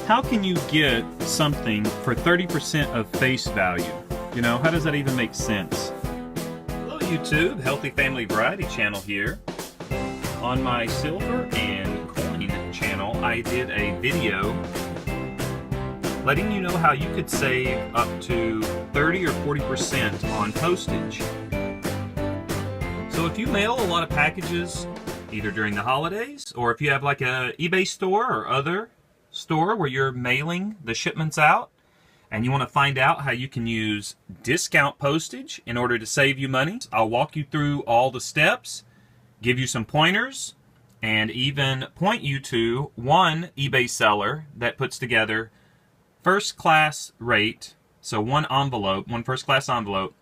how can you get something for 30% of face value? You know, how does that even make sense? Hello YouTube, Healthy Family Variety channel here. On my silver and coin channel, I did a video letting you know how you could save up to 30 or 40% on postage. So if you mail a lot of packages, either during the holidays, or if you have like a eBay store or other store where you're mailing the shipments out, and you want to find out how you can use discount postage in order to save you money, I'll walk you through all the steps, give you some pointers, and even point you to one eBay seller that puts together first class rate, so one first class envelope,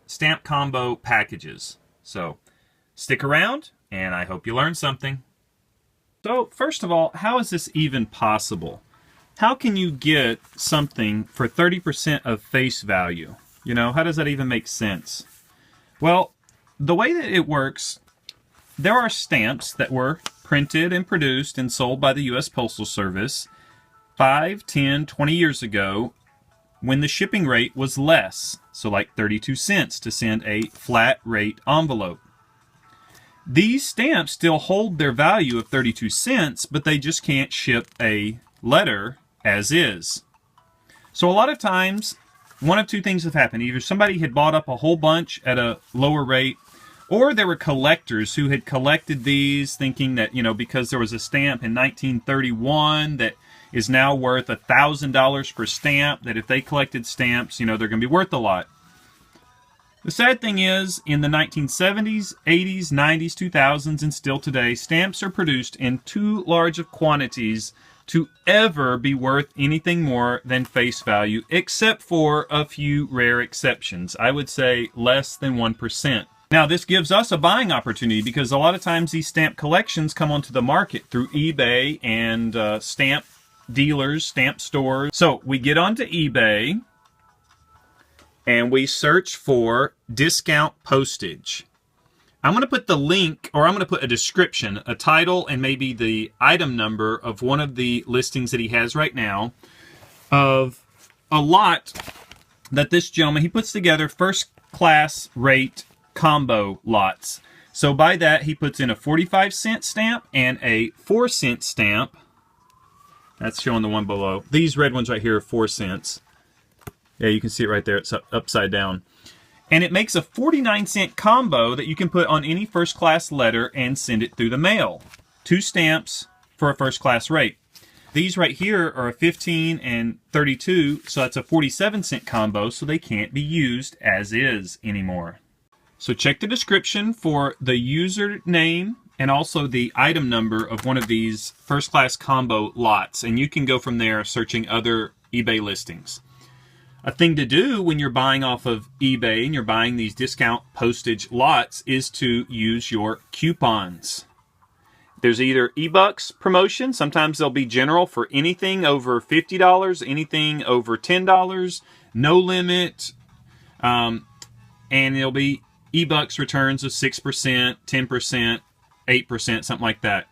stamp combo packages. So stick around, and I hope you learned something. So first of all, how is this even possible? How can you get something for 30% of face value? You know, how does that even make sense? Well, the way that it works, there are stamps that were printed and produced and sold by the U.S. Postal Service 5, 10, 20 years ago when the shipping rate was less, so like 32 cents to send a flat rate envelope. These stamps still hold their value of 32 cents, but they just can't ship a letter as is. So a lot of times, one of two things have happened. Either somebody had bought up a whole bunch at a lower rate, or there were collectors who had collected these thinking that, you know, because there was a stamp in 1931 that is now worth $1,000 per stamp, that if they collected stamps, you know, they're going to be worth a lot. The sad thing is, in the 1970s, 80s, 90s, 2000s, and still today, stamps are produced in too large of quantities to ever be worth anything more than face value, except for a few rare exceptions. I would say less than 1%. Now, this gives us a buying opportunity because a lot of times these stamp collections come onto the market through eBay and stamp dealers, stamp stores. So we get onto eBay and we search for discount postage. I'm going to put the link, or I'm going to put a description, a title, and maybe the item number of one of the listings that he has right now of a lot that this gentleman, he puts together first class rate combo lots. So by that, he puts in a 45-cent stamp and a 4-cent stamp. That's showing the one below. These red ones right here are 4 cents. Yeah, you can see it right there. It's upside down. And it makes a 49-cent combo that you can put on any first-class letter and send it through the mail. 2 stamps for a first-class rate. These right here are a 15 and 32, so that's a 47-cent combo, so they can't be used as is anymore. So check the description for the username and also the item number of one of these first-class combo lots, and you can go from there searching other eBay listings. A thing to do when you're buying off of eBay and you're buying these discount postage lots is to use your coupons. There's either eBucks promotion, sometimes they'll be general for anything over $50, anything over $10, no limit, and there'll be eBucks returns of 6%, 10%, 8%, something like that.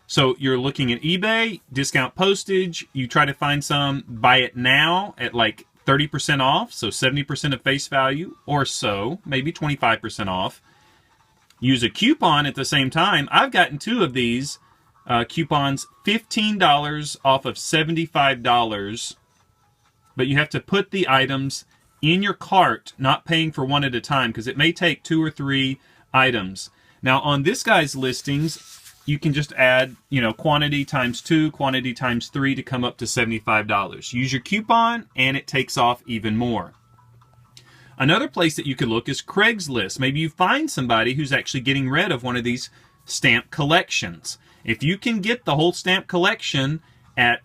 So you're looking at eBay, discount postage, you try to find some, buy it now at like 30% off, so 70% of face value, or so, maybe 25% off. Use a coupon at the same time. I've gotten 2 of these coupons, $15 off of $75, but you have to put the items in your cart, not paying for one at a time, because it may take 2 or 3 items. Now, on this guy's listings, you can just add, you know, quantity times 2, quantity times 3 to come up to $75. Use your coupon, and it takes off even more. Another place that you could look is Craigslist. Maybe you find somebody who's actually getting rid of one of these stamp collections. If you can get the whole stamp collection at,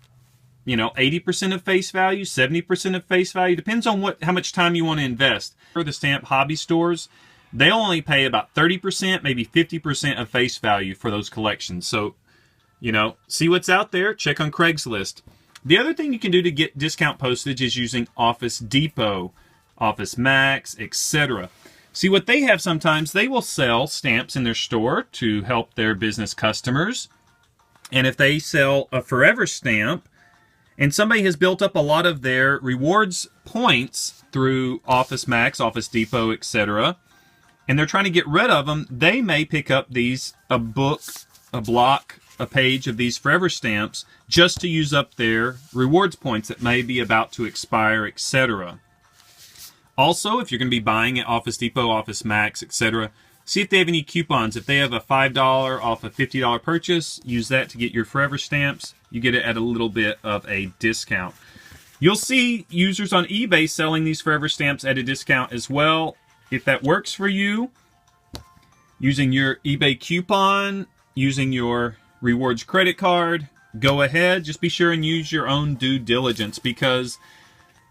you know, 80% of face value, 70% of face value, depends on how much time you want to invest. For the stamp hobby stores, they'll only pay about 30%, maybe 50% of face value for those collections. So, you know, see what's out there. Check on Craigslist. The other thing you can do to get discount postage is using Office Depot, Office Max, etc. See what they have sometimes. They will sell stamps in their store to help their business customers. And if they sell a forever stamp, and somebody has built up a lot of their rewards points through Office Max, Office Depot, etc., and they're trying to get rid of them, they may pick up these, a book, a block, a page of these forever stamps just to use up their rewards points that may be about to expire, etc. Also, if you're going to be buying at Office Depot, Office Max, etc., see if they have any coupons. If they have a $5 off a $50 purchase, use that to get your forever stamps. You get it at a little bit of a discount. You'll see users on eBay selling these forever stamps at a discount as well. If that works for you, using your eBay coupon, using your rewards credit card, go ahead. Just be sure and use your own due diligence because,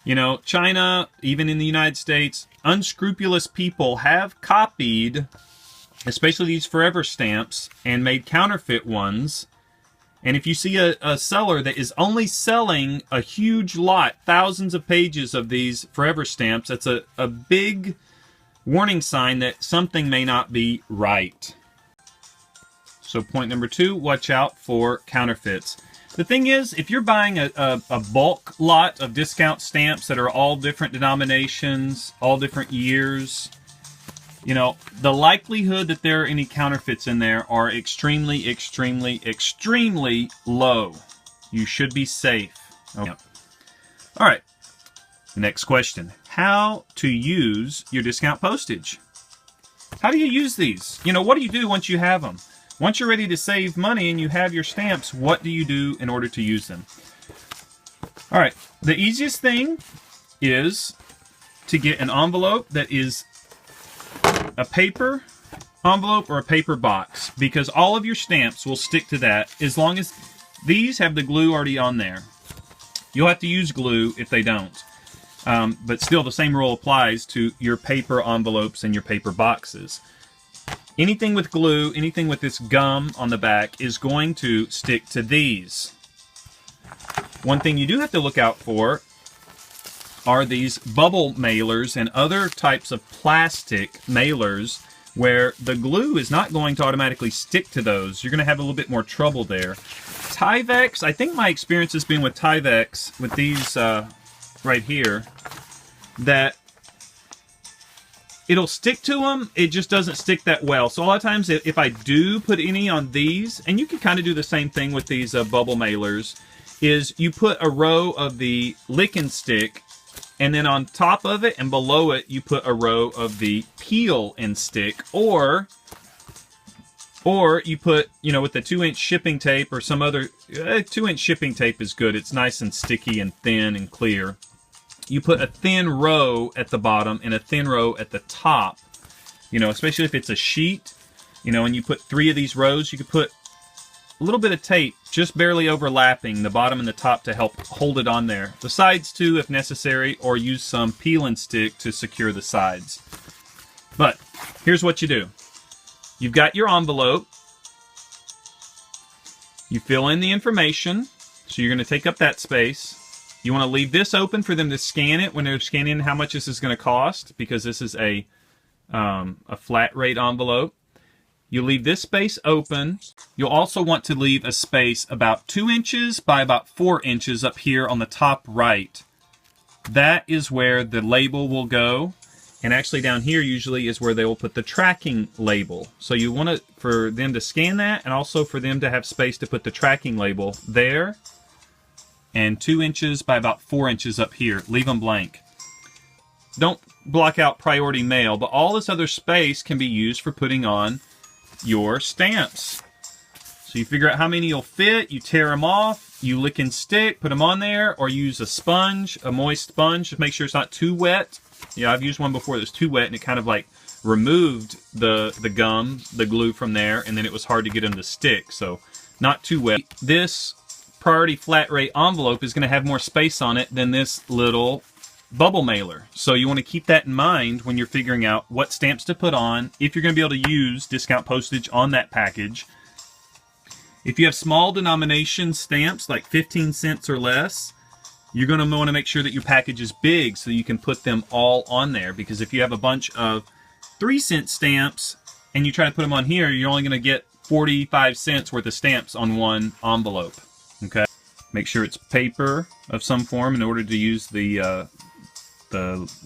you know, China, even in the United States, unscrupulous people have copied, especially these forever stamps, and made counterfeit ones. And if you see a seller that is only selling a huge lot, thousands of pages of these forever stamps, that's a big warning sign that something may not be right. So point number 2, watch out for counterfeits. The thing is, if you're buying a bulk lot of discount stamps that are all different denominations, all different years, you know, the likelihood that there are any counterfeits in there are extremely, extremely, extremely low. You should be safe. Okay. All right. Next question. How to use your discount postage. How do you use these? You know, what do you do once you have them? Once you're ready to save money and you have your stamps, what do you do in order to use them? All right. The easiest thing is to get an envelope that is a paper envelope or a paper box, because all of your stamps will stick to that as long as these have the glue already on there. You'll have to use glue if they don't. But still, the same rule applies to your paper envelopes and your paper boxes. Anything with glue, anything with this gum on the back is going to stick to these. One thing you do have to look out for are these bubble mailers and other types of plastic mailers where the glue is not going to automatically stick to those. You're going to have a little bit more trouble there. Tyvek, I think my experience has been with Tyvek, with these right here, that it'll stick to them, it just doesn't stick that well. So a lot of times if I do put any on these, and you can kind of do the same thing with these bubble mailers, is you put a row of the lick and stick, and then on top of it and below it you put a row of the peel and stick, or you put, you know, with the 2-inch shipping tape or some other 2-inch shipping tape is good. It's nice and sticky and thin and clear. You put a thin row at the bottom and a thin row at the top, you know, especially if it's a sheet, you know, and you put 3 of these rows, you could put a little bit of tape just barely overlapping the bottom and the top to help hold it on there. The sides too, if necessary, or use some peel and stick to secure the sides. But here's what you do. You've got your envelope. You fill in the information, so you're going to take up that space. You want to leave this open for them to scan it when they're scanning how much this is going to cost, because this is a flat rate envelope. You leave this space open. You'll also want to leave a space about 2 inches by about 4 inches up here on the top right. That is where the label will go. And actually down here usually is where they will put the tracking label. So you want to, for them to scan that, and also for them to have space to put the tracking label there. And 2 inches by about 4 inches up here. Leave them blank. Don't block out priority mail, but all this other space can be used for putting on your stamps. So you figure out how many you'll fit, you tear them off, you lick and stick, put them on there, or use a sponge, a moist sponge, to make sure it's not too wet. Yeah, I've used one before that was too wet and it kind of like removed the gum, the glue from there, and then it was hard to get them to stick, so not too wet. This priority flat rate envelope is going to have more space on it than this little bubble mailer. So you want to keep that in mind when you're figuring out what stamps to put on, if you're going to be able to use discount postage on that package. If you have small denomination stamps, like 15 cents or less, you're going to want to make sure that your package is big so you can put them all on there. Because if you have a bunch of 3-cent stamps and you try to put them on here, you're only going to get 45 cents worth of stamps on one envelope. Okay? Make sure it's paper of some form in order to use the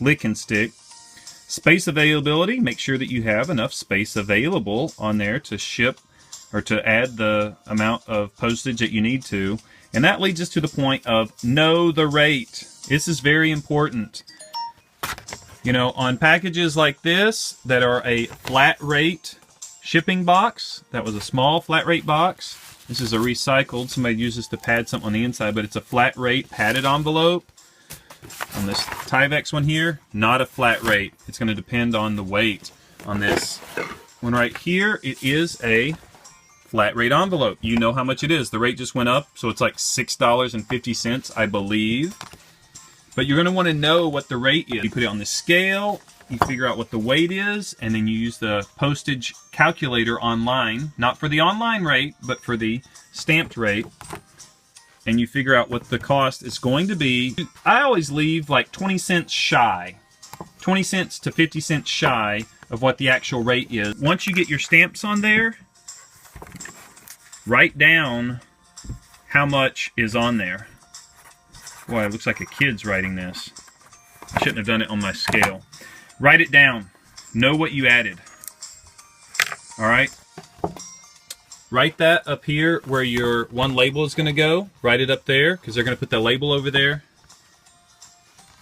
lick and stick. Space availability, make sure that you have enough space available on there to ship or to add the amount of postage that you need to. And that leads us to the point of know the rate. This is very important. You know, on packages like this that are a flat rate shipping box, that was a small flat rate box. This is a recycled, somebody uses to pad something on the inside, but it's a flat rate padded envelope. On this Tyvek one here, not a flat rate. It's going to depend on the weight. On this one right here, it is a flat rate envelope. You know how much it is. The rate just went up, so it's like $6.50, I believe. But you're going to want to know what the rate is. You put it on the scale, you figure out what the weight is, and then you use the postage calculator online. Not for the online rate, but for the stamped rate. And you figure out what the cost is going to be. I always leave like 20 cents shy. 20 cents to 50 cents shy of what the actual rate is. Once you get your stamps on there, write down how much is on there. Boy, it looks like a kid's writing this. I shouldn't have done it on my scale. Write it down. Know what you added. Alright? Write that up here where your one label is going to go. Write it up there because they're going to put the label over there.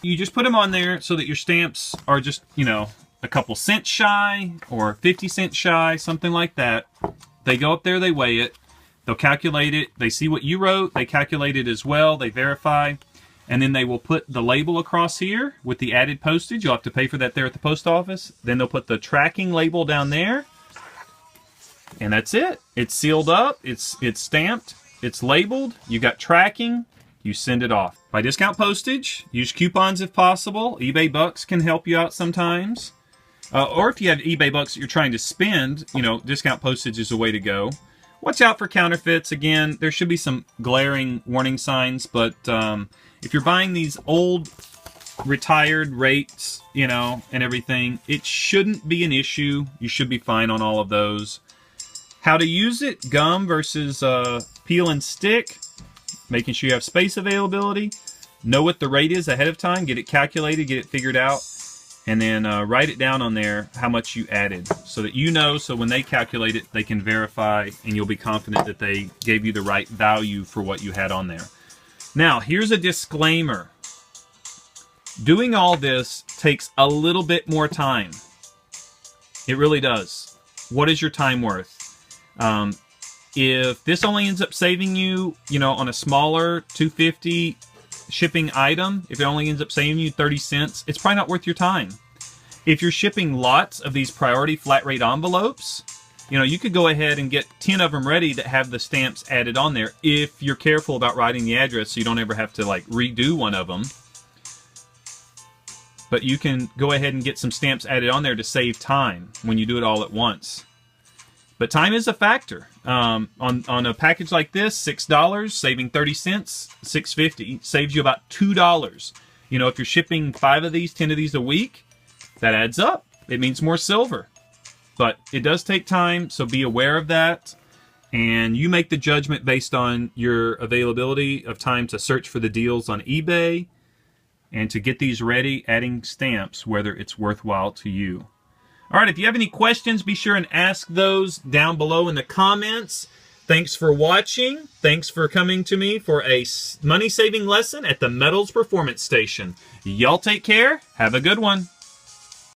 You just put them on there so that your stamps are just, you know, a couple cents shy or 50 cents shy, something like that. They go up there, they weigh it, they'll calculate it, they see what you wrote, they calculate it as well, they verify, and then they will put the label across here with the added postage. You'll have to pay for that there at the post office. Then they'll put the tracking label down there. And that's it. It's sealed up, it's stamped, it's labeled, you got tracking, you send it off. By discount postage, use coupons if possible. eBay bucks can help you out sometimes. Or if you have eBay bucks that you're trying to spend, you know, discount postage is the way to go. Watch out for counterfeits. Again, there should be some glaring warning signs, but if you're buying these old retired rates, you know, and everything, it shouldn't be an issue. You should be fine on all of those. How to use it, gum versus peel and stick, making sure you have space availability, know what the rate is ahead of time, get it calculated, get it figured out, and then write it down on there how much you added so that you know, so when they calculate it, they can verify and you'll be confident that they gave you the right value for what you had on there. Now, here's a disclaimer. Doing all this takes a little bit more time. It really does. What is your time worth? If this only ends up saving you, you know, on a smaller $2.50 shipping item, if it only ends up saving you 30 cents, it's probably not worth your time. If you're shipping lots of these priority flat rate envelopes, you know, you could go ahead and get 10 of them ready that have the stamps added on there if you're careful about writing the address so you don't ever have to like redo one of them. But you can go ahead and get some stamps added on there to save time when you do it all at once. But time is a factor. On a package like this, $6, saving 30 cents, $6.50, saves you about $2. You know, if you're shipping 5 of these, 10 of these a week, that adds up. It means more silver. But it does take time, so be aware of that. And you make the judgment based on your availability of time to search for the deals on eBay and to get these ready, adding stamps, whether it's worthwhile to you. All right, if you have any questions, be sure and ask those down below in the comments. Thanks for watching. Thanks for coming to me for a money-saving lesson at the Metals Performance Station. Y'all take care. Have a good one.